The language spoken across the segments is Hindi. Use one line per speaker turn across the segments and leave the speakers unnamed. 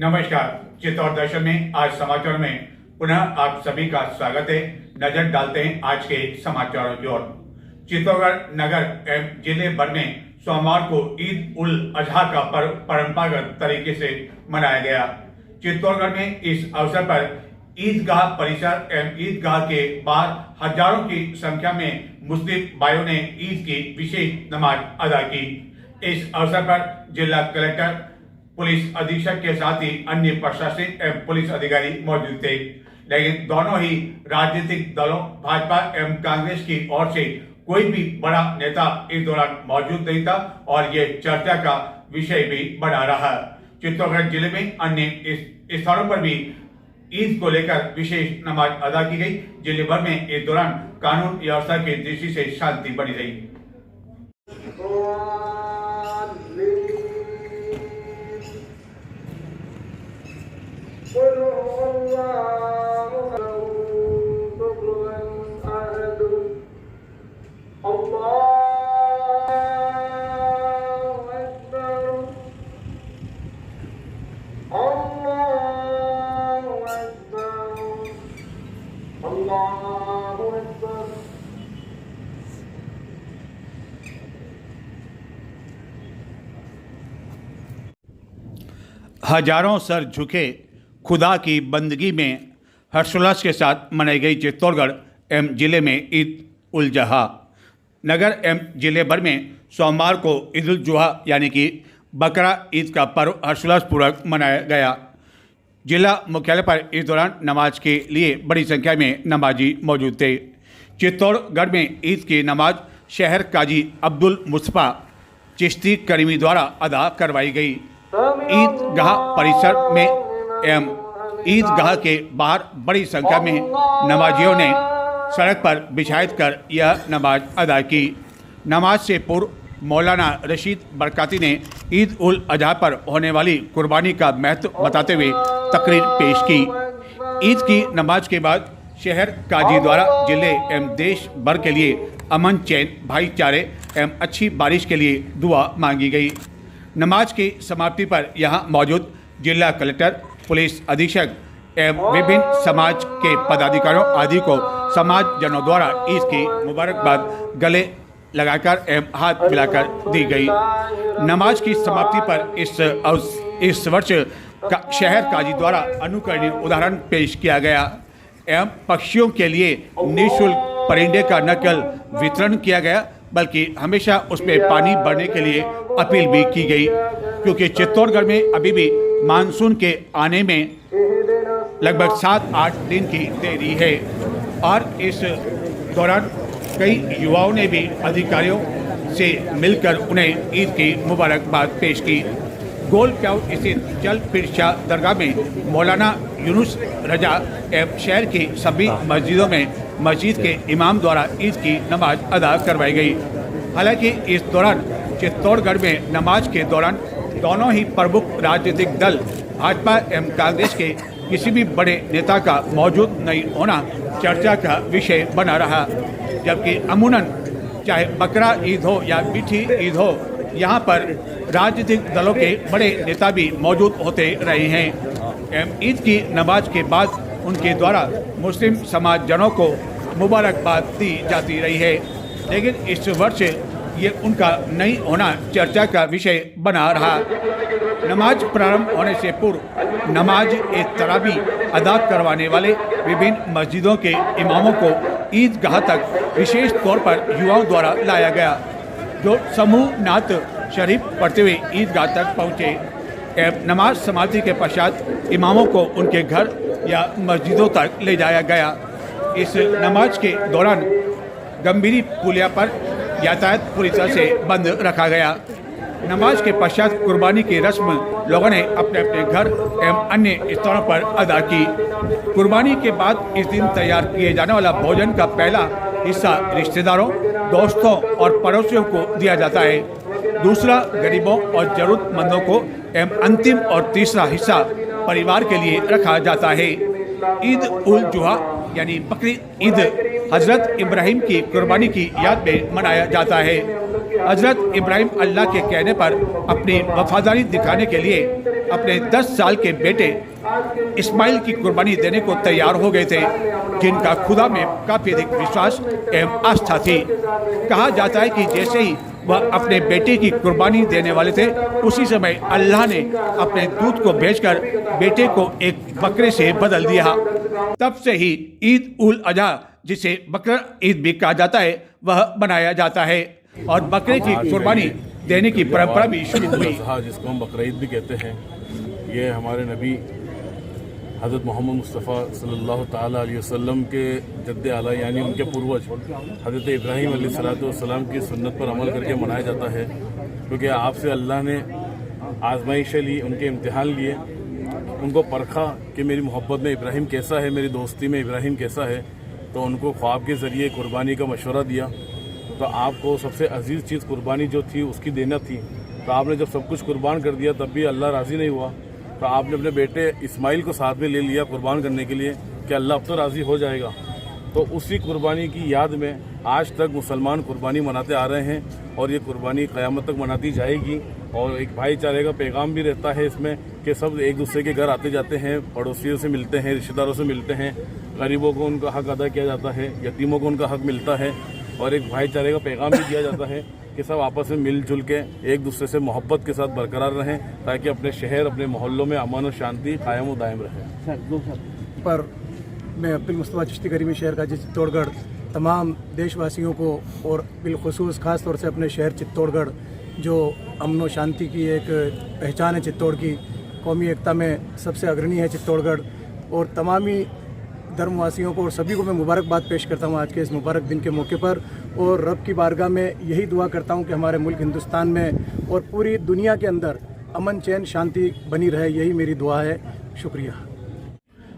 नमस्कार। चित्तौड़ दर्शन में आज समाचार में पुनः आप सभी का स्वागत है। नजर डालते हैं आज के समाचारों की ओर। चित्तौड़गढ़ नगर एवं जिले भर में सोमवार को ईद उल अजहा का पर्व परंपरागत तरीके से मनाया गया। चित्तौड़गढ़ में इस अवसर पर ईदगाह परिसर एवं ईदगाह के बाहर हजारों की संख्या में मुस्लिम भाइयों ने ईद की विशेष नमाज अदा की। इस अवसर पर जिला कलेक्टर, पुलिस अधीक्षक के साथ ही अन्य प्रशासनिक एवं पुलिस अधिकारी मौजूद थे। लेकिन दोनों ही राजनीतिक दलों भाजपा एवं कांग्रेस की ओर से कोई भी बड़ा नेता इस दौरान मौजूद नहीं था और ये चर्चा का विषय भी बना रहा। चित्तौड़गढ़ जिले में अन्य स्थानों पर भी ईद को लेकर विशेष नमाज अदा की गई। जिले भर में इस दौरान कानून व्यवस्था की दृष्टि से शांति बनी रही। हजारों सर झुके खुदा की बंदगी में हर्षोल्लास के साथ मनाई गई चित्तौड़गढ़ एवं जिले में ईद उल जुहा। नगर एवं जिले भर में सोमवार को ईद उल जुहा यानी कि बकरा ईद का पर्व हर्षोल्लासपूर्वक मनाया गया। जिला मुख्यालय पर इस दौरान नमाज के लिए बड़ी संख्या में नमाजी मौजूद थे। चित्तौड़गढ़ में ईद की नमाज शहर काजी अब्दुल मुस्तफा चिश्ती करीमी द्वारा अदा करवाई गई। ईदगाह परिसर में एवं ईदगाह के बाहर बड़ी संख्या में नमाजियों ने सड़क पर बिछायत कर यह नमाज अदा की। नमाज से पूर्व मौलाना रशीद बरकाती ने ईद उल अजहा पर होने वाली कुर्बानी का महत्व बताते हुए तकरीर पेश की। ईद की नमाज के बाद शहर काजी द्वारा जिले एवं देश भर के लिए अमन, चैन, भाईचारे एवं अच्छी बारिश के लिए दुआ मांगी गई। नमाज की समाप्ति पर यहां मौजूद जिला कलेक्टर, पुलिस अधीक्षक एवं विभिन्न समाज के पदाधिकारियों आदि को समाज जनों द्वारा ईद की मुबारकबाद गले लगाकर एवं हाथ मिलाकर दी गई। नमाज की समाप्ति पर इस वर्ष शहर काजी द्वारा अनुकरणीय उदाहरण पेश किया गया एवं पक्षियों के लिए निःशुल्क परिंदे का न केवल वितरण किया गया बल्कि हमेशा उसमें पानी भरने के लिए अपील भी की गई, क्योंकि चित्तौड़गढ़ में अभी भी मानसून के आने में लगभग 7-8 दिन की देरी है। और इस दौरान कई युवाओं ने भी अधिकारियों से मिलकर उन्हें ईद की मुबारकबाद पेश की। गोल प्याऊ स्थित चल पीर शाह दरगाह में मौलाना यूनुस रजा एवं शहर की सभी मस्जिदों में मस्जिद के इमाम द्वारा ईद की नमाज अदा करवाई गई। हालांकि इस दौरान चित्तौड़गढ़ में नमाज के दौरान दोनों ही प्रमुख राजनीतिक दल भाजपा एवं कांग्रेस के किसी भी बड़े नेता का मौजूद नहीं होना चर्चा का विषय बना रहा। जबकि अमूमन चाहे बकरा ईद हो या मीठी ईद हो, यहाँ पर राजनीतिक दलों के बड़े नेता भी मौजूद होते रहे हैं एवं ईद की नमाज के बाद उनके द्वारा मुस्लिम समाज जनों को मुबारकबाद दी जाती रही है। लेकिन इस वर्ष ये उनका नहीं होना चर्चा का विषय बना रहा। नमाज प्रारंभ होने से पूर्व नमाज ए तरावी अदा करवाने वाले विभिन्न मस्जिदों के इमामों को ईदगाह तक विशेष तौर पर युवाओं द्वारा लाया गया, जो समूह नात शरीफ पढ़ते हुए ईदगाह तक पहुँचे एवं नमाज समाप्ति के पश्चात इमामों को उनके घर या मस्जिदों तक ले जाया गया। इस नमाज के दौरान गंभीरी पुलिया पर यातायात पूरी तरह से बंद रखा गया। नमाज के पश्चात कुर्बानी की रस्म लोगों ने अपने अपने घर एवं अन्य स्थानों पर अदा की। कुर्बानी के बाद इस दिन तैयार किए जाने वाला भोजन का पहला हिस्सा रिश्तेदारों, दोस्तों और पड़ोसियों को दिया जाता है। दूसरा गरीबों और जरूरतमंदों को एवं अंतिम और तीसरा हिस्सा परिवार के लिए रखा जाता है। ईद उल जुहा यानी बकरी ईद हजरत इब्राहिम की कुर्बानी की याद में मनाया जाता है। हजरत इब्राहिम अल्लाह के कहने पर अपनी वफादारी दिखाने के लिए अपने 10 साल के बेटे इस्माइल की कुर्बानी देने को तैयार हो गए थे, जिनका खुदा में काफ़ी अधिक विश्वास एवं आस्था थी। कहा जाता है कि जैसे ही वह अपने बेटे की कुर्बानी देने वाले थे, उसी समय अल्लाह ने अपने दूत को भेजकर बेटे को एक बकरे से बदल दिया। तब से ही ईद उल अजहा, जिसे बकरा ईद भी कहा जाता है, वह मनाया जाता है और बकरे की कुर्बानी देने की परंपरा भी शुरू हुई,
जिसको हम बकरा ईद भी कहते हैं। ये हमारे नबी हज़रत मोहम्मद मुस्तफ़ा सल्लल्लाहु ताला अलैहि वसल्लम के जद्दे आला यानी उनके पूर्वज हज़रत इब्राहीम अलैहिस्सलाम की सुन्नत पर अमल करके मनाया जाता है, क्योंकि आपसे अल्लाह ने आजमाइशें ली, उनके इम्तिहान लिए, उनको परखा कि मेरी मोहब्बत में इब्राहीम कैसा है, मेरी दोस्ती में इब्राहीम कैसा है। तो उनको ख्वाब के ज़रिए कुर्बानी का मशवरा दिया। तो आपको सबसे अजीज़ चीज़ कुर्बानी जो थी उसकी देना थी। तो आपने जब सब कुछ कुर्बान कर दिया तब भी अल्लाह राज़ी नहीं हुआ, तो आपने अपने बेटे इस्माइल को साथ में ले लिया कुर्बान करने के लिए कि अल्लाह अब तो राज़ी हो जाएगा। तो उसी कुर्बानी की याद में आज तक मुसलमान कुर्बानी मनाते आ रहे हैं और ये कुर्बानी क़यामत तक मनाती जाएगी। और एक भाईचारे का पैगाम भी रहता है इसमें कि सब एक दूसरे के घर आते जाते हैं, पड़ोसियों से मिलते हैं, रिश्तेदारों से मिलते हैं, गरीबों को उनका हक अदा किया जाता है, यतीमों को उनका हक मिलता है और एक भाईचारे का पैगाम भी दिया जाता है कि सब आपस में मिलजुल के एक दूसरे से मोहब्बत के साथ बरकरार रहें, ताकि अपने शहर, अपने मोहल्लों में अमन और शांति कायम व दायम रहे।
पर मैं अब्दुल मुस्तफ़ा चिश्ती करीमी शहर का चित्तौड़गढ़ तमाम देशवासियों को और बिलखुसूस ख़ास तौर से अपने शहर चित्तौड़गढ़, जो अमन व शांति की एक पहचान है चित्तौड़ की, कौमी एकता में सबसे अग्रणी है चित्तौड़गढ़, और तमामी धर्मवासियों को और सभी को मैं मुबारकबाद पेश करता हूँ आज के इस मुबारक दिन के मौके पर। और रब की बारगाह में यही दुआ करता हूँ कि हमारे मुल्क हिंदुस्तान में और पूरी दुनिया के अंदर अमन, चैन, शांति बनी रहे, यही मेरी दुआ है। शुक्रिया।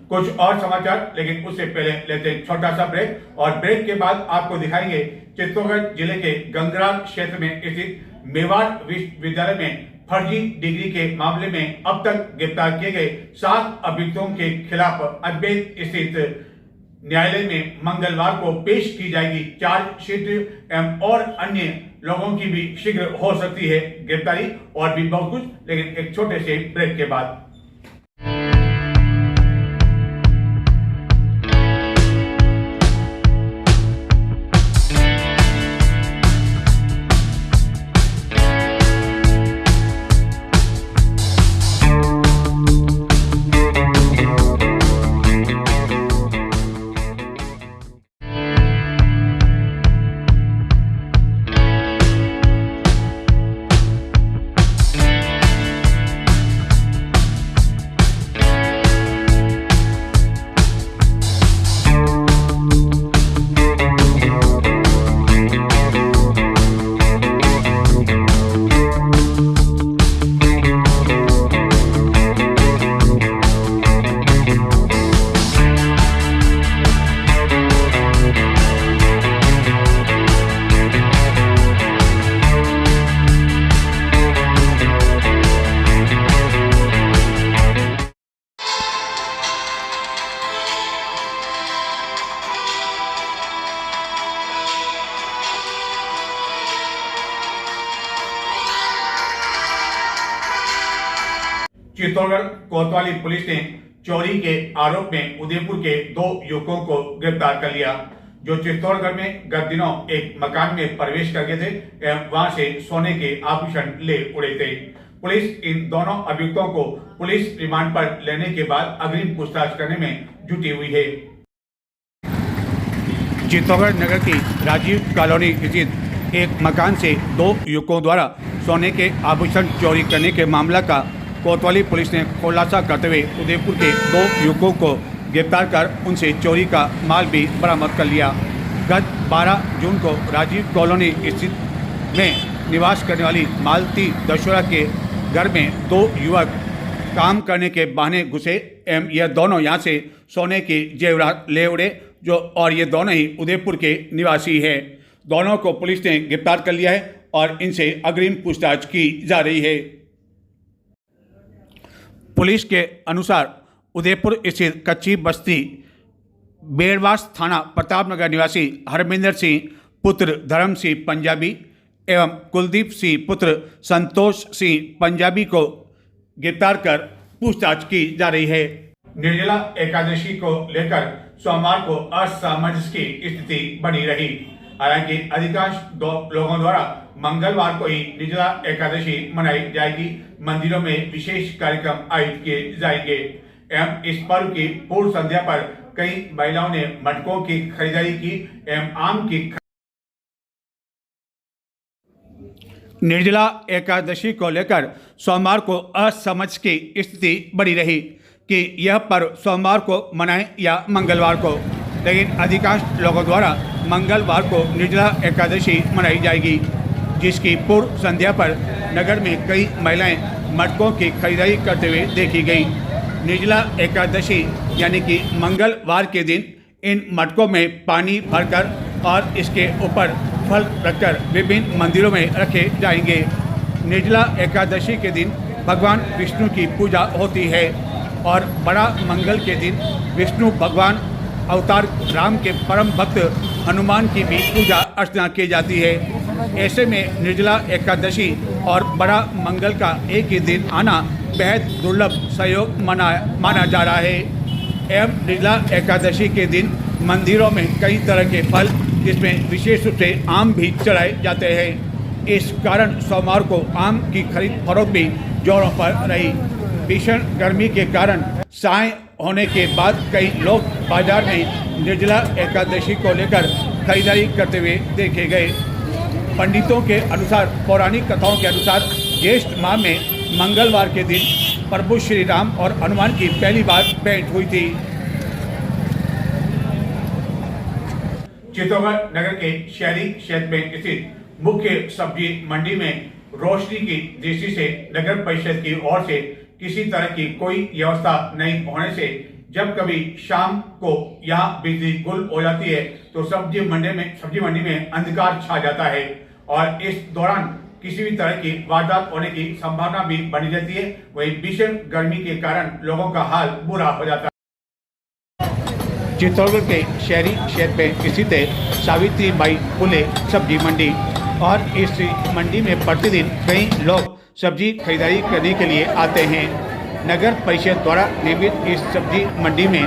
कुछ और समाचार, लेकिन उससे पहले लेते हैं छोटा सा ब्रेक और ब्रेक के बाद आपको दिखाएंगे चित्तौड़गढ़ जिले के गंगरार क्षेत्र में स्थित मेवाड़ विश्वविद्यालय में फर्जी डिग्री के मामले में अब तक गिरफ्तार किए गए 7 अभियुक्तों के खिलाफ अजमेर स्थित न्यायालय में मंगलवार को पेश की जाएगी चार्जशीट एवं और अन्य लोगों की भी शीघ्र हो सकती है गिरफ्तारी और भी बहुत कुछ, लेकिन एक छोटे से ब्रेक के बाद। चित्तौड़गढ़ कोतवाली पुलिस ने चोरी के आरोप में उदयपुर के 2 युवकों को गिरफ्तार कर लिया, जो चित्तौड़गढ़ में गत दिनों एक मकान में प्रवेश कर गए थे एवं वहां से सोने के आभूषण ले उड़े थे। पुलिस इन दोनों अभियुक्तों को पुलिस रिमांड पर लेने के बाद अग्रिम पूछताछ करने में जुटी हुई है। चित्तौड़गढ़ नगर की राजीव कॉलोनी स्थित एक मकान से 2 युवकों द्वारा सोने के आभूषण चोरी करने के मामला का कोतवाली पुलिस ने खुलासा करते हुए उदयपुर के 2 युवकों को गिरफ्तार कर उनसे चोरी का माल भी बरामद कर लिया। गत 12 जून को राजीव कॉलोनी स्थित में निवास करने वाली मालती दशोरा के घर में 2 युवक काम करने के बहाने घुसे एवं यह दोनों यहाँ से सोने के जेवरात ले उड़े, जो और ये दोनों ही उदयपुर के निवासी हैं। दोनों को पुलिस ने गिरफ्तार कर लिया है और इनसे अग्रिम पूछताछ की जा रही है। पुलिस के अनुसार उदयपुर स्थित कच्ची बस्ती बेरवास थाना प्रतापनगर निवासी हरमिंदर सिंह पुत्र धर्म सिंह पंजाबी एवं कुलदीप सिंह पुत्र संतोष सिंह पंजाबी को गिरफ्तार कर पूछताछ की जा रही है। निर्जला एकादशी को लेकर सोमवार को असमंजस की स्थिति बनी रही। हालांकि अधिकांश लोगों द्वारा मंगलवार को ही निर्जला एकादशी मनाई जाएगी। मंदिरों में विशेष कार्यक्रम आयोजित किए जाएंगे एवं इस पर्व की पूर्व संध्या पर कई महिलाओं ने मटकों की खरीदारी की एवं आम की। निर्जला एकादशी को लेकर सोमवार को असमंजस की स्थिति बनी रही कि यह पर्व सोमवार को मनाएं या मंगलवार को, लेकिन अधिकांश लोगों द्वारा मंगलवार को निर्जला एकादशी मनाई जाएगी, जिसकी पूर्व संध्या पर नगर में कई महिलाएं मटकों की खरीदारी करते हुए देखी गई। निर्जला एकादशी यानी कि मंगलवार के दिन इन मटकों में पानी भरकर और इसके ऊपर फल रखकर विभिन्न मंदिरों में रखे जाएंगे। निर्जला एकादशी के दिन भगवान विष्णु की पूजा होती है और बड़ा मंगल के दिन विष्णु भगवान अवतार राम के परम भक्त हनुमान की भी पूजा अर्चना की जाती है। ऐसे में निर्जला एकादशी और बड़ा मंगल का एक ही दिन आना बेहद दुर्लभ संयोग माना जा रहा है। एवं निर्जला एकादशी के दिन मंदिरों में कई तरह के फल, जिसमें विशेष रूप से आम भी चढ़ाए जाते हैं। इस कारण सोमवार को आम की खरीद फरोख्त भी जोरों पर रही। भीषण गर्मी के कारण साय होने के बाद कई लोग बाजार में निर्जला एकादशी को लेकर खरीदारी करते हुए देखे गए। पंडितों के अनुसार, पौराणिक कथाओं के अनुसार ज्येष्ठ माह में मंगलवार के दिन प्रभु श्री राम और हनुमान की पहली बार भेंट हुई थी। चित्तौड़गढ़ नगर के शहरी क्षेत्र में स्थित मुख्य सब्जी मंडी में रोशनी की दृष्टि से नगर परिषद की ओर से किसी तरह की कोई व्यवस्था नहीं होने से जब कभी शाम को यहाँ बिजली गुल हो जाती है तो सब्जी मंडी में अंधकार छा जाता है और इस दौरान किसी भी तरह की वारदात होने की संभावना भी बनी रहती है। वहीं भीषण गर्मी के कारण लोगों का हाल बुरा हो जाता है। चित्तौड़गढ़ के शहरी क्षेत्र में स्थित है सावित्रीबाई फुले सब्जी मंडी और इस मंडी में प्रतिदिन कई लोग सब्जी खरीदारी करने के लिए आते हैं। नगर परिषद द्वारा निर्मित इस सब्जी मंडी में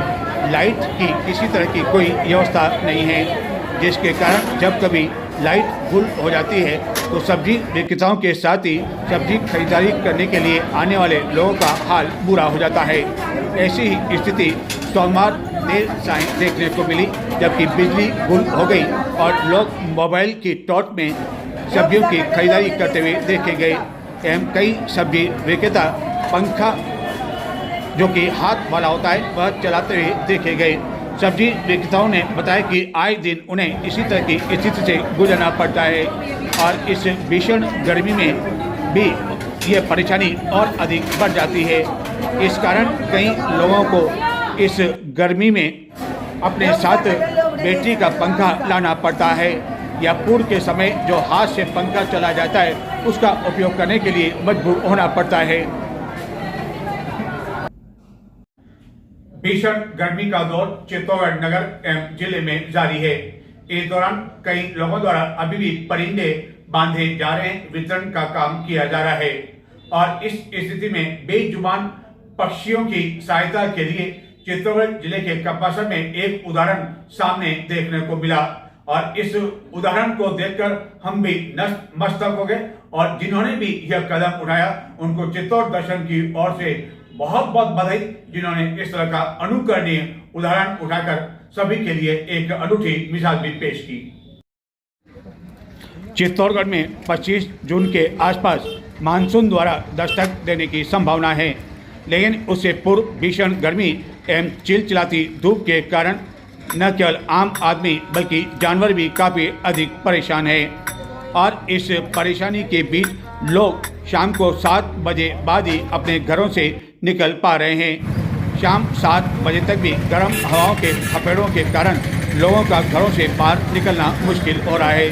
लाइट की किसी तरह की कोई व्यवस्था नहीं है, जिसके कारण जब कभी लाइट गुल हो जाती है तो सब्जी विक्रेताओं के साथ ही सब्जी खरीदारी करने के लिए आने वाले लोगों का हाल बुरा हो जाता है। ऐसी ही स्थिति सोमवार देर सायं देखने को मिली, जबकि बिजली गुल हो गई और लोग मोबाइल की टॉर्च में सब्जियों की खरीदारी करते हुए देखे गए एवं कई सब्जी विक्रेता पंखा जो कि हाथ वाला होता है वह चलाते हुए देखे गए। सब्जी विक्रेताओं ने बताया कि आए दिन उन्हें इसी तरह की स्थिति से गुजरना पड़ता है और इस भीषण गर्मी में भी ये परेशानी और अधिक बढ़ जाती है। इस कारण कई लोगों को इस गर्मी में अपने साथ बैटरी का पंखा लाना पड़ता है या पूर्व के समय जो हाथ से पंखा चला जाता है उसका उपयोग करने के लिए मजबूर होना पड़ता है। भीषण गर्मी का दौर चित्तौड़गढ़ नगर एवं जिले में जारी है। इस दौरान कई लोगों द्वारा अभी भी परिंदे बांधे जा रहे हैं, वितरण का काम किया जा रहा है और इस स्थिति में बेजुबान पक्षियों की सहायता के लिए चित्तौड़गढ़ जिले के कपासा में एक उदाहरण सामने देखने को मिला और इस उदाहरण को देखकर हम भी नतमस्तक हो गए और जिन्होंने भी यह कदम उठाया उनको चित्तौड़ दर्शन की ओर से बहुत बहुत बधाई, जिन्होंने इस तरह का अनुकरणीय उदाहरण उठाकर सभी के लिए एक अनूठी मिसाल भी पेश की। चित्तौड़गढ़ में 25 जून के आसपास मानसून द्वारा दस्तक देने की संभावना है, लेकिन उससे पूर्व भीषण गर्मी एवं चिलचिलाती धूप के कारण न केवल आम आदमी बल्कि जानवर भी काफ़ी अधिक परेशान है और इस परेशानी के बीच लोग शाम को 7 बजे बाद ही अपने घरों से निकल पा रहे हैं। शाम 7 बजे तक भी गर्म हवाओं के थपेड़ों के कारण लोगों का घरों से बाहर निकलना मुश्किल हो रहा है।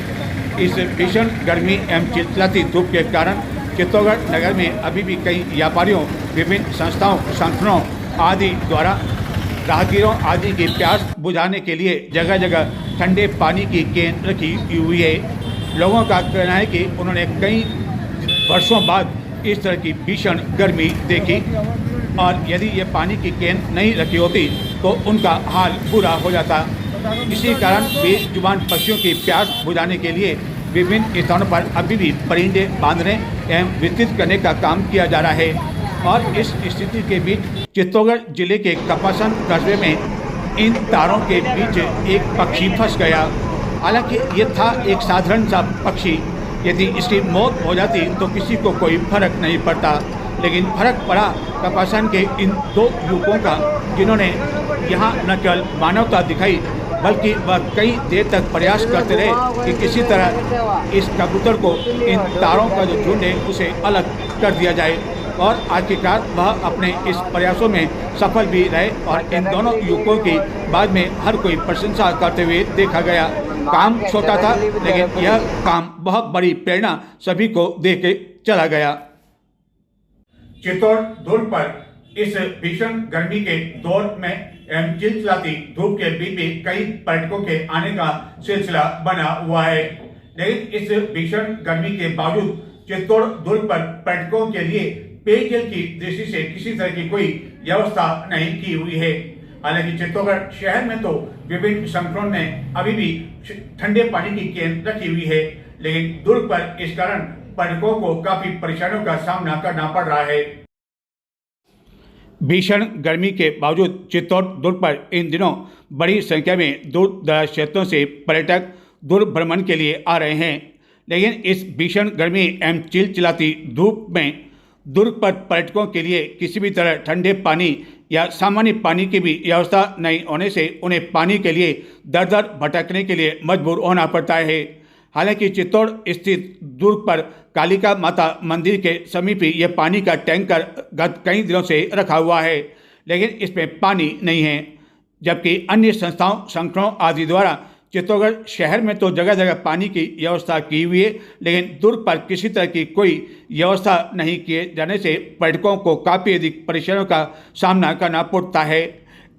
इस भीषण गर्मी एवं चिलचिलाती धूप के कारण चित्तौड़गढ़ नगर में अभी भी कई व्यापारियों, विभिन्न संस्थाओं, संगठनों आदि द्वारा राहगीरों आदि की प्यास बुझाने के लिए जगह जगह ठंडे पानी की केन रखी हुई है। लोगों का कहना है कि उन्होंने कई वर्षों बाद इस तरह की भीषण गर्मी देखी और यदि ये पानी की कैन नहीं रखी होती तो उनका हाल बुरा हो जाता। इसी कारण बेजुबान पक्षियों की प्यास बुझाने के लिए विभिन्न स्थानों पर अभी भी परिंदे बांधने एवं विस्तृत करने का काम किया जा रहा है। और इस स्थिति के बीच चित्तौड़गढ़ जिले के कपासन कस्बे में इन तारों के बीच एक पक्षी फंस गया। हालांकि ये था एक साधारण सा पक्षी, यदि इसकी मौत हो जाती तो किसी को कोई फर्क नहीं पड़ता, लेकिन फर्क पड़ा कपासन के इन दो युवकों का, जिन्होंने यहाँ न केवल मानवता दिखाई बल्कि वह कई देर तक प्रयास करते रहे कि किसी तरह इस कबूतर को इन तारों का जो झुंड है उसे अलग कर दिया जाए। और आखिरकार वह अपने इस प्रयासों में सफल भी रहे और इन दोनों युवकों की बाद में हर कोई प्रशंसा करते हुए देखा गया। काम छोटा था, लेकिन यह काम बहुत बड़ी प्रेरणा सभी को दे के चला गया। चित्तौड़ दुर्ग पर इस भीषण गर्मी के दौर में एवं चिलचिलाती धूप के बीच भी कई पर्यटकों के आने का सिलसिला बना हुआ है। लेकिन इस भीषण गर्मी के बावजूद चित्तौड़ दुर्ग पर पर्यटकों के लिए पेयजल की दृष्टि से किसी तरह की कोई व्यवस्था नहीं की हुई है। हालांकि चित्तौड़गढ़ शहर में तो विभिन्न संगठनों ने अभी भी ठंडे पानी की कैन रखी हुई है, लेकिन दुर्ग पर इस कारण पर्यटकों को काफी परेशानियों का सामना करना पड़ रहा है। भीषण गर्मी के बावजूद चित्तौड़ दुर्ग पर इन दिनों बड़ी संख्या में दूर दराज क्षेत्रों से पर्यटक दुर्ग भ्रमण के लिए आ रहे हैं। लेकिन इस भीषण गर्मी एवं चिलचिलाती धूप में दुर्ग पर पर्यटकों के लिए किसी भी तरह ठंडे पानी या सामान्य पानी की भी व्यवस्था नहीं होने से उन्हें पानी के लिए दर दर भटकने के लिए मजबूर होना पड़ता है। हालांकि चित्तौड़ स्थित दुर्ग पर कालिका माता मंदिर के समीप ही यह पानी का टैंकर गत कई दिनों से रखा हुआ है, लेकिन इसमें पानी नहीं है। जबकि अन्य संस्थाओं संगठनों आदि द्वारा चित्तौड़गढ़ शहर में तो जगह जगह पानी की व्यवस्था की हुई है, लेकिन दुर्ग पर किसी तरह की कोई व्यवस्था नहीं किए जाने से पर्यटकों को काफ़ी अधिक परेशानियों का सामना करना पड़ता है।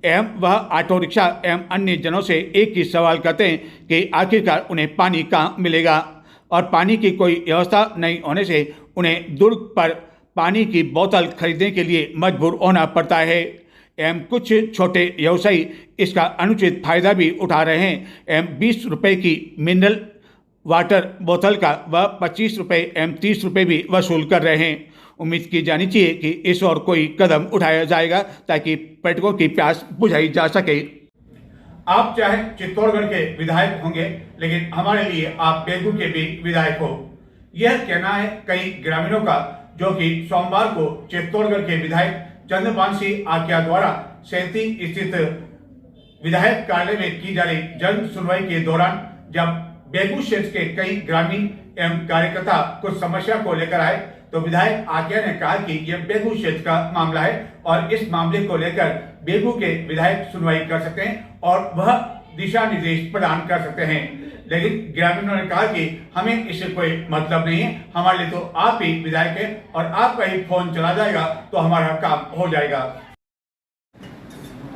एवं वह ऑटो रिक्शा एवं अन्य जनों से एक ही सवाल करते हैं कि आखिरकार उन्हें पानी कहाँ मिलेगा, और पानी की कोई व्यवस्था नहीं होने से उन्हें दुर्ग पर पानी की बोतल खरीदने के लिए मजबूर होना पड़ता है। एवं कुछ छोटे व्यवसायी इसका अनुचित फायदा भी उठा रहे हैं एवं 20 रुपये की मिनरल वाटर बोतल का व 25 रुपये एवं 30 रुपये भी वसूल कर रहे हैं। उम्मीद की जानी चाहिए कि इस और कोई कदम उठाया जाएगा ताकि पर्यटकों की प्यास बुझाई जा सके। आप चाहे चित्तौड़गढ़ के विधायक होंगे, लेकिन हमारे लिए आप बेगू के भी विधायक हो, यह कहना है कई ग्रामीणों का, जो कि सोमवार को चित्तौड़गढ़ के विधायक चंद्रपाल सिंह आकिया द्वारा 37 स्थित विधायक कार्यालय में की जा रही जन सुनवाई के दौरान जब बेगू क्षेत्र के कई ग्रामीण एवं कार्यकर्ता कुछ समस्या को लेकर आए, तो विधायक आकिया ने कहा कि यह बेगू क्षेत्र का मामला है और इस मामले को लेकर बेगू के विधायक सुनवाई कर सकते हैं और वह दिशा निर्देश प्रदान कर सकते हैं। लेकिन ग्रामीणों ने कहा कि हमें इससे कोई मतलब नहीं है, हमारे लिए तो आप ही विधायक हैं और आपका ही फोन चला जाएगा तो हमारा काम हो जाएगा।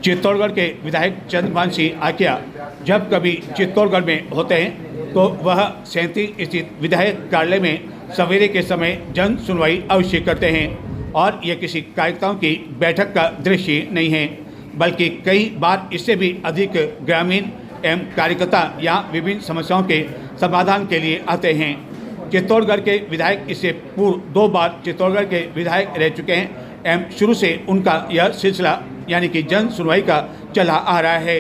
चित्तौड़गढ़ के विधायक चंद्रपाल सिंह आकिया जब कभी चित्तौड़गढ़ में होते हैं तो वह 37 स्थित विधायक कार्यालय में सवेरे के समय जन सुनवाई अवश्य करते हैं और यह किसी कार्यकर्ताओं की बैठक का दृश्य नहीं है, बल्कि कई बार इससे भी अधिक ग्रामीण एवं कार्यकर्ता यहाँ विभिन्न समस्याओं के समाधान के लिए आते हैं। चित्तौड़गढ़ के विधायक इससे पूर्व 2 बार चित्तौड़गढ़ के विधायक रह चुके हैं एवं शुरू से उनका यह सिलसिला यानी कि जन सुनवाई का चला आ रहा है।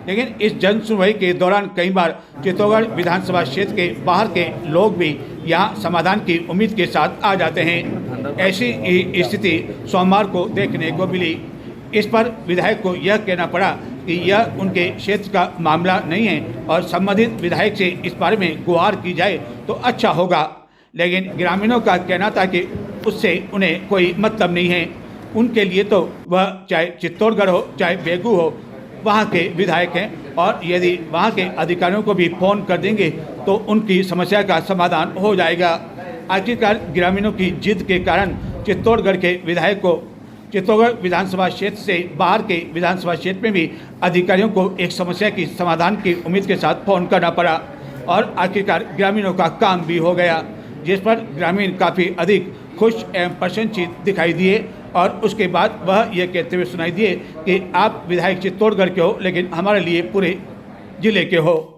लेकिन इस जन सुनवाई के दौरान कई बार चित्तौड़गढ़ विधानसभा क्षेत्र के बाहर के लोग भी यहाँ समाधान की उम्मीद के साथ आ जाते हैं। ऐसी स्थिति सोमवार को देखने को मिली। इस पर विधायक को यह कहना पड़ा कि यह उनके क्षेत्र का मामला नहीं है और संबंधित विधायक से इस बारे में गुहार की जाए तो अच्छा होगा। लेकिन ग्रामीणों का कहना था कि उससे उन्हें कोई मतलब नहीं है, उनके लिए तो वह चाहे चित्तौड़गढ़ हो चाहे बेगू हो वहाँ के विधायक हैं और यदि वहाँ के अधिकारियों को भी फ़ोन कर देंगे तो उनकी समस्या का समाधान हो जाएगा। आखिरकार ग्रामीणों की जिद के कारण चित्तौड़गढ़ के विधायक को चित्तौड़गढ़ विधानसभा क्षेत्र से बाहर के विधानसभा क्षेत्र में भी अधिकारियों को एक समस्या की समाधान की उम्मीद के साथ फ़ोन करना पड़ा और आखिरकार ग्रामीणों का काम भी हो गया, जिस पर ग्रामीण काफ़ी अधिक खुश एवं प्रसन्नचित दिखाई दिए और उसके बाद वह यह कहते हुए सुनाई दिए कि आप विधायक चित्तौड़गढ़ के हो, लेकिन हमारे लिए पूरे जिले के हो।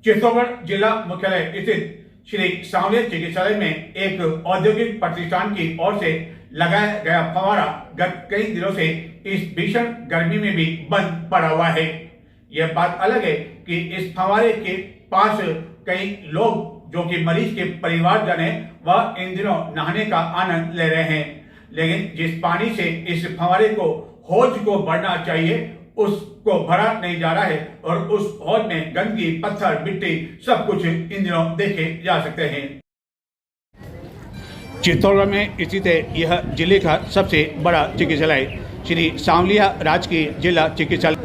चित्तौड़गढ़ जिला मुख्यालय स्थित श्री सांवलिया चिकित्सालय में एक औद्योगिक प्रतिष्ठान की ओर से लगाया गया फव्वारा गत कई दिनों से इस भीषण गर्मी में भी बंद पड़ा हुआ है। यह बात अलग है कि इस फव्वारे के पास कई लोग जो कि मरीज के परिवारजन है वह इन दिनों नहाने का आनंद ले रहे हैं, लेकिन जिस पानी से इस फव्वारे को हौज को भरना चाहिए उसको भरा नहीं जा रहा है और उस हौज में गंदगी, पत्थर, मिट्टी सब कुछ इन दिनों देखे जा सकते हैं। चित्तौड़गढ़ में स्थित है यह जिले का सबसे बड़ा चिकित्सालय श्री सांवलिया राजकीय जिला चिकित्सालय,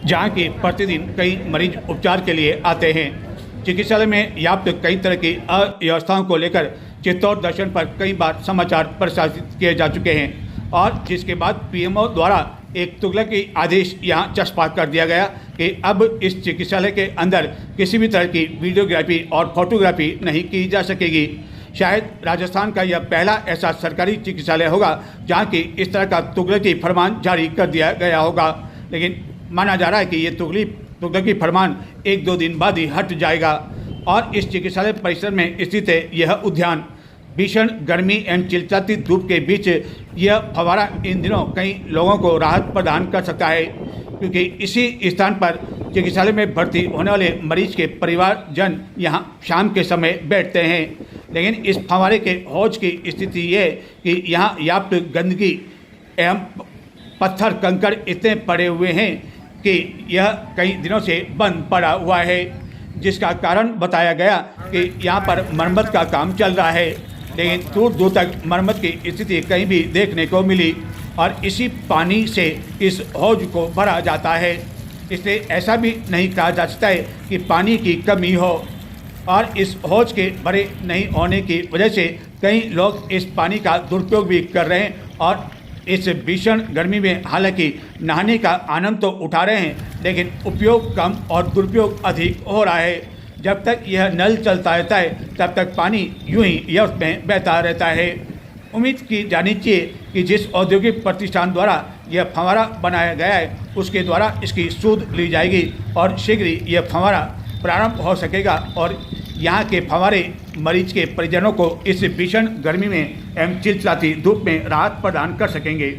जहाँ की प्रतिदिन कई मरीज उपचार के लिए आते हैं। चिकित्सालय में व्याप्त कई तरह की अव्यवस्थाओं को लेकर चित्तौड़ दर्शन पर कई बार समाचार प्रसारित किए जा चुके हैं और जिसके बाद पीएमओ द्वारा एक तुगलकी आदेश यहाँ चस्पा कर दिया गया कि अब इस चिकित्सालय के अंदर किसी भी तरह की वीडियोग्राफी और फोटोग्राफी नहीं की जा सकेगी। शायद राजस्थान का यह पहला ऐसा सरकारी चिकित्सालय होगा जहाँ की इस तरह का तुगलकी फरमान जारी कर दिया गया होगा, लेकिन माना जा रहा है कि ये तुगलकी फरमान 1-2 दिन बाद ही हट जाएगा। और इस चिकित्सालय परिसर में स्थित है यह उद्यान भीषण गर्मी एवं चिलचिलाती धूप के बीच यह फव्वारा इन दिनों कई लोगों को राहत प्रदान कर सकता है, क्योंकि इसी स्थान पर चिकित्सालय में भर्ती होने वाले मरीज के परिवारजन यहाँ शाम के समय बैठते हैं। लेकिन इस फव्वारे के हौज की स्थिति ये है कि यहाँ व्याप्त गंदगी एवं पत्थर कंकड़ इतने पड़े हुए हैं कि यह कई दिनों से बंद पड़ा हुआ है, जिसका कारण बताया गया कि यहाँ पर मरम्मत का काम चल रहा है, लेकिन दूर दूर तक मरम्मत की स्थिति कहीं भी देखने को मिली और इसी पानी से इस हौज को भरा जाता है। इसलिए ऐसा भी नहीं कहा जा सकता है कि पानी की कमी हो और इस हौज के भरे नहीं होने की वजह से कई लोग इस पानी का दुरुपयोग भी कर रहे हैं और इस भीषण गर्मी में हालांकि नहाने का आनंद तो उठा रहे हैं, लेकिन उपयोग कम और दुरुपयोग अधिक हो रहा है। जब तक यह नल चलता रहता है तब तक पानी यूं ही व्यर्थ में बहता रहता है। उम्मीद की जानी चाहिए कि जिस औद्योगिक प्रतिष्ठान द्वारा यह फव्वारा बनाया गया है उसके द्वारा इसकी सूद ली जाएगी और शीघ्र ही यह फव्वारा प्रारंभ हो सकेगा और यहाँ के फव्वारे मरीज के परिजनों को इस भीषण गर्मी में एवं चिलचिलाती धूप में राहत प्रदान कर सकेंगे।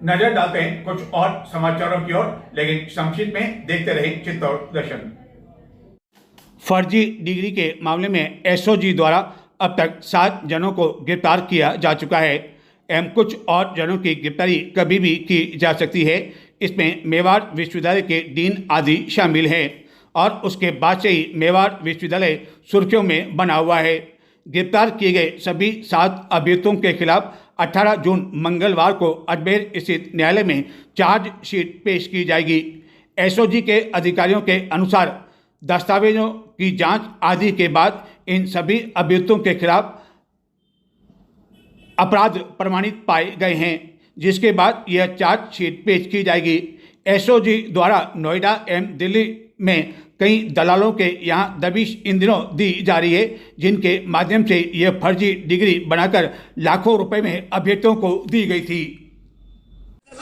नजर डालते हैं कुछ और समाचारों की ओर, लेकिन संक्षिप्त में देखते रहें चित्तौड़ दर्शन। फर्जी डिग्री के मामले में एसओजी द्वारा अब तक 7 जनों को गिरफ्तार किया जा चुका है एवं कुछ और जनों की गिरफ्तारी कभी भी की जा सकती है। इसमें मेवाड़ विश्वविद्यालय के डीन आदि शामिल हैं और उसके बाद से ही मेवाड़ विश्वविद्यालय सुर्खियों में बना हुआ है। गिरफ्तार किए गए सभी 7 अभियुक्तों के खिलाफ 18 जून मंगलवार को अजमेर स्थित न्यायालय में चार्जशीट पेश की जाएगी। एसओजी के अधिकारियों के अनुसार दस्तावेजों की जांच आदि के बाद इन सभी अभियुक्तों के खिलाफ अपराध प्रमाणित पाए गए हैं, जिसके बाद यह चार्जशीट पेश की जाएगी। एसओजी द्वारा नोएडा एवं दिल्ली में कई दलालों के यहाँ दबिश इन दिनों दी जा रही है, जिनके माध्यम से यह फर्जी डिग्री बनाकर लाखों रुपए में अभ्यर्थियों को दी गई थी।
जो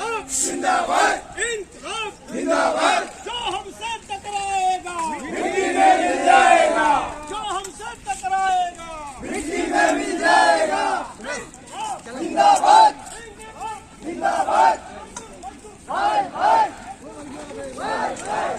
हमसे टकराएगा मिट्टी में मिल जाएगा, जो हमसे टकराएगा मिट्टी में मिल जाएगा। जिंदाबाद जिंदाबाद, हाय हाय हाय हाय।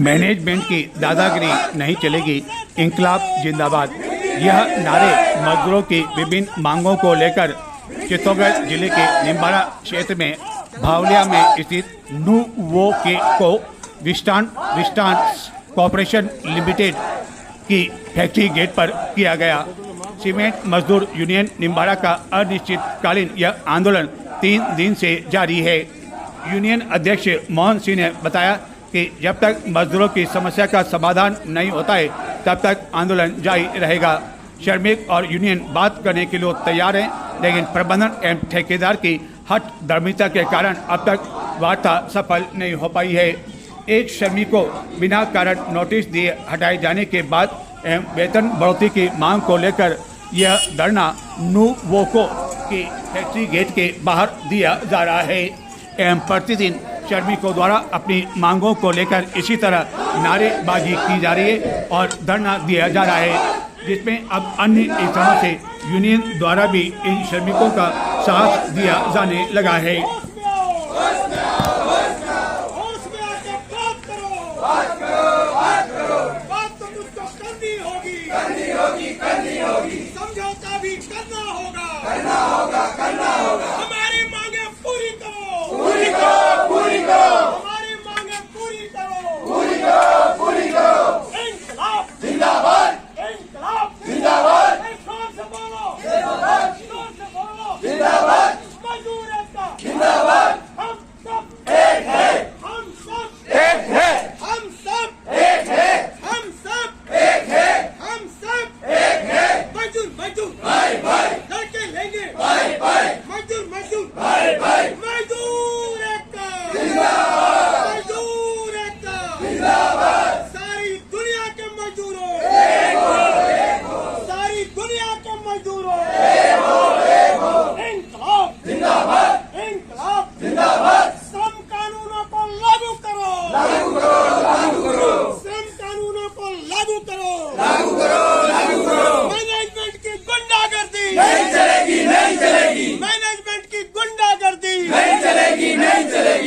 मैनेजमेंट की दादागिरी नहीं चलेगी, इंकलाब जिंदाबाद। यह नारे मजदूरों की विभिन्न मांगों को लेकर चित्तौड़गढ़ जिले के निम्बाड़ा क्षेत्र में भावलिया में स्थित नुवोकेको विस्टांस कॉरपोरेशन लिमिटेड की फैक्ट्री गेट पर किया गया। सीमेंट मजदूर यूनियन निम्बाड़ा का अनिश्चितकालीन यह आंदोलन 3 दिन से जारी है। यूनियन अध्यक्ष मोहन सिंह ने बताया कि जब तक मजदूरों की समस्या का समाधान नहीं होता है तब तक आंदोलन जारी रहेगा। श्रमिक और यूनियन बात करने के लिए तैयार हैं, लेकिन प्रबंधन एवं ठेकेदार की हठ धर्मिता के कारण अब तक वार्ता सफल नहीं हो पाई है। एक श्रमिक को बिना कारण नोटिस दिए हटाए जाने के बाद एवं वेतन बढ़ोतरी की मांग को लेकर यह धरना नुवोको की फैक्ट्री गेट के बाहर दिया जा रहा है एवं प्रतिदिन श्रमिकों द्वारा अपनी मांगों को लेकर इसी तरह नारेबाजी की जा रही है और धरना दिया जा रहा है, जिसमें अब अन्य स्थानों से यूनियन द्वारा भी इन श्रमिकों का साथ दिया जाने लगा है।
होश में आके बात करो। बात तो मुझको करनी होगी। समझौता भी करना होगा। हमारी मांगे पूरी करो। हमारी मांगे पूरी करो। इंकलाब जिंदाबाद। जोर से बोलो। मजदूर एकता जिंदाबाद। हम सब एक है। मजदूर लड़के लेंगे। मजदूर मजदूर एकता सारी दुनिया के मजदूरों इंकलाब जिंदाबाद। श्रम कानूनों को लागू करो। श्रम कानूनों को लागू करो। मैनेजमेंट की गुंडागर्दी नहीं चलेगी। मैनेजमेंट की गुंडागर्दी नहीं चलेगी।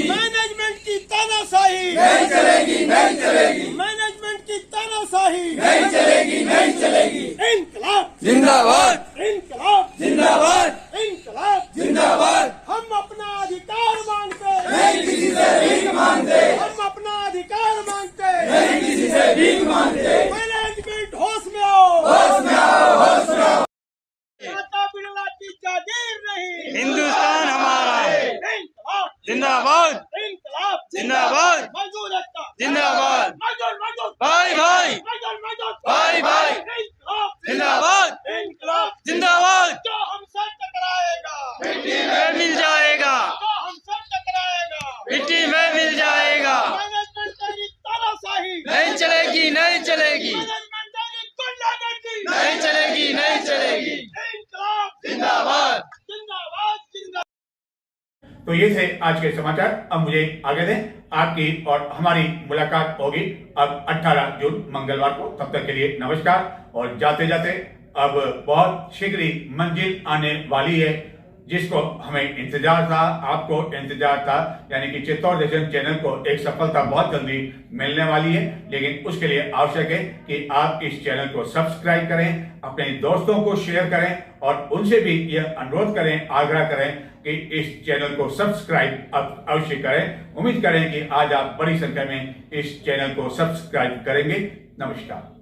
मैनेजमेंट की तानाशाही नहीं चलेगी। मैनेजमेंट की तानाशाही नहीं चलेगी। इंकलाब जिंदाबाद। हम अपना अधिकार मांगते नहीं किसी से भीख मांगते। मैनेजमेंट होश में आओ। टाटा बिरला की जागीर नहीं,
हिंदुस्तान हमारा है।
इंकलाब
जिंदाबाद।
मजदूर एकता
जिंदाबाद।
मजदूर
भाई जिंदाबाद। जिंदाबाद।
जो हमसे टकराएगा
मिट्टी में मिल जाएगा।
मैनेजमेंट तेरी तानाशाही
नहीं चलेगी।
मैनेजमेंट तेरी गुंडागर्दी
नहीं चलेगी।
इंकलाब
जिंदाबाद।
तो ये थे आज के समाचार। अब मुझे आगे दें, आपकी और हमारी मुलाकात होगी अब 18 जून मंगलवार को। तब तक के लिए नमस्कार। और जाते जाते अब बहुत शीघ्र ही मंजिल आने वाली है, जिसको हमें इंतजार था, आपको इंतजार था, यानी कि चित्तौड़ दर्शन चैनल को एक सफलता बहुत जल्दी मिलने वाली है। लेकिन उसके लिए आवश्यक है कि आप इस चैनल को सब्सक्राइब करें, अपने दोस्तों को शेयर करें और उनसे भी यह अनुरोध करें, आग्रह करें कि इस चैनल को सब्सक्राइब अवश्य करें। उम्मीद करें कि आज आप बड़ी संख्या में इस चैनल को सब्सक्राइब करेंगे। नमस्कार।